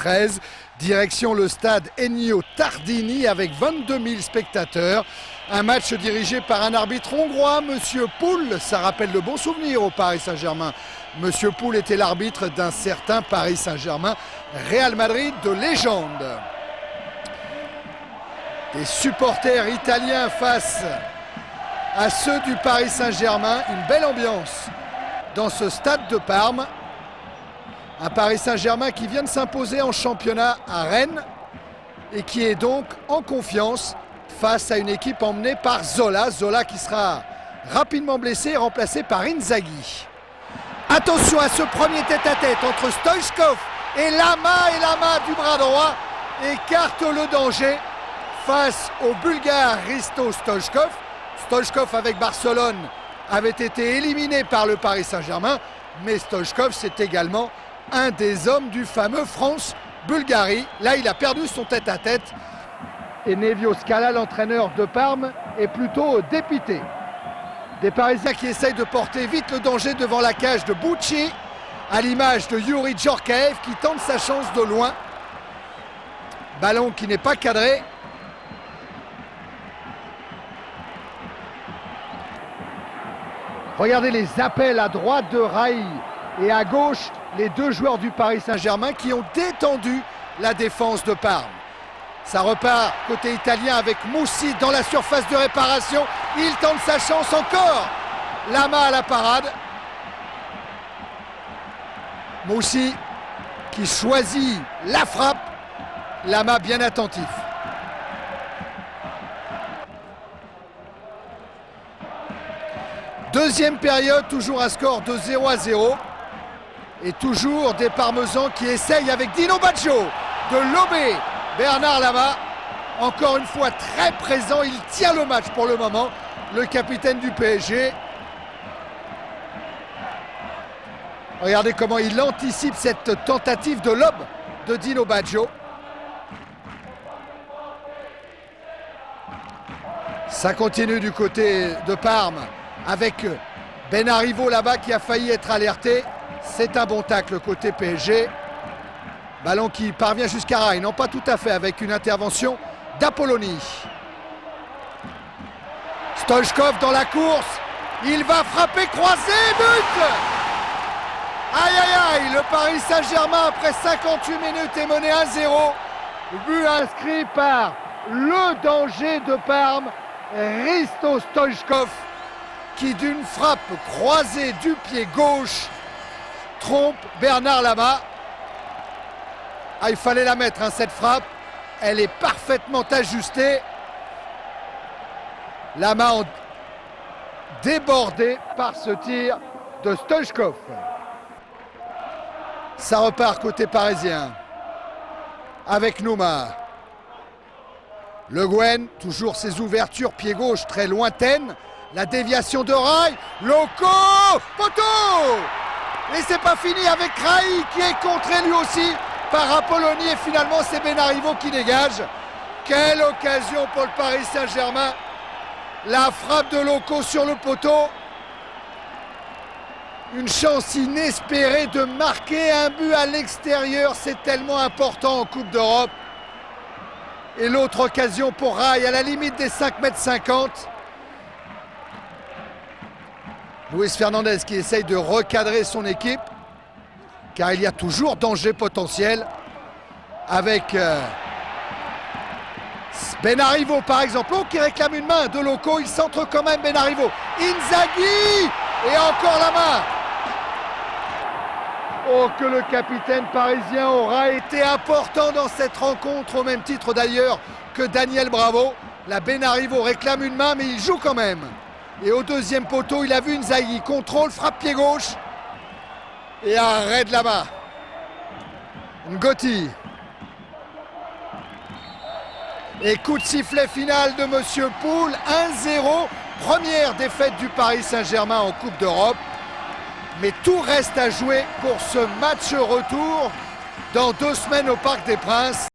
2013. Direction le stade Ennio Tardini avec 22 000 spectateurs. Un match dirigé par un arbitre hongrois, Monsieur Poul. Ça rappelle de bons souvenirs au Paris Saint-Germain. Monsieur Poul était l'arbitre d'un certain Paris Saint-Germain, Real Madrid de légende. Des supporters italiens face à ceux du Paris Saint-Germain. Une belle ambiance dans ce stade de Parme. Un Paris Saint-Germain qui vient de s'imposer en championnat à Rennes et qui est donc en confiance face à une équipe emmenée par Zola. Zola qui sera rapidement blessé et remplacé par Inzaghi. Attention à ce premier tête-à-tête entre Stoichkov et Lama du bras droit écarte le danger face au Bulgare Hristo Stoichkov. Stoichkov avec Barcelone avait été éliminé par le Paris Saint-Germain, mais Stoichkov c'est également un des hommes du fameux France-Bulgarie. Là il a perdu son tête-à-tête et Nevio Scala, l'entraîneur de Parme, est plutôt dépité. Des Parisiens qui essayent de porter vite le danger devant la cage de Bucci, à l'image de Yuri Djorkaeff qui tente sa chance de loin. Ballon qui n'est pas cadré. Regardez les appels à droite de Rai et à gauche les deux joueurs du Paris Saint-Germain qui ont détendu la défense de Parme. Ça repart côté italien avec Moussi dans la surface de réparation. Il tente sa chance encore. Lama à la parade. Moussi qui choisit la frappe. Lama bien attentif. Deuxième période, toujours un score de 0-0. Et toujours des Parmesans qui essayent avec Dino Baggio de lober Bernard Lama. Encore une fois très présent, il tient le match pour le moment, le capitaine du PSG. Regardez comment il anticipe cette tentative de lob de Dino Baggio. Ça continue du côté de Parme avec Benarivo là-bas qui a failli être alerté. C'est un bon tacle côté PSG. Ballon qui parvient jusqu'à Rai, non pas tout à fait, avec une intervention d'Apolloni. Stoichkov dans la course, il va frapper croisé, but! Aïe aïe aïe, le Paris Saint-Germain après 58 minutes est mené 1-0. But inscrit par le danger de Parme, Hristo Stoichkov, qui d'une frappe croisée du pied gauche trompe Bernard Lama. Ah, il fallait la mettre, hein, cette frappe. Elle est parfaitement ajustée. Lama débordé par ce tir de Stoichkov. Ça repart côté parisien. Avec Nouma. Le Guen, toujours ses ouvertures pied gauche très lointaines. La déviation de Rai. Loco poteau. Et c'est pas fini avec Rai qui est contré lui aussi par Apolloni et finalement c'est Benarivo qui dégage. Quelle occasion pour le Paris Saint-Germain. La frappe de Loco sur le poteau. Une chance inespérée de marquer un but à l'extérieur, c'est tellement important en Coupe d'Europe. Et l'autre occasion pour Rai à la limite des 5,50 m. Luis Fernandez qui essaye de recadrer son équipe, car il y a toujours danger potentiel avec Benarivo par exemple. Oh, qui réclame une main de Loco, il centre quand même Benarivo. Inzaghi et encore la main. Oh, que le capitaine parisien aura été important dans cette rencontre, au même titre d'ailleurs que Daniel Bravo. La Benarivo réclame une main mais il joue quand même. Et au deuxième poteau, il a vu Inzaghi, contrôle, frappe pied gauche. Et arrêt de là-bas. Ngotti. Et coup de sifflet final de Monsieur Poul, 1-0. Première défaite du Paris Saint-Germain en Coupe d'Europe. Mais tout reste à jouer pour ce match retour dans 2 semaines au Parc des Princes.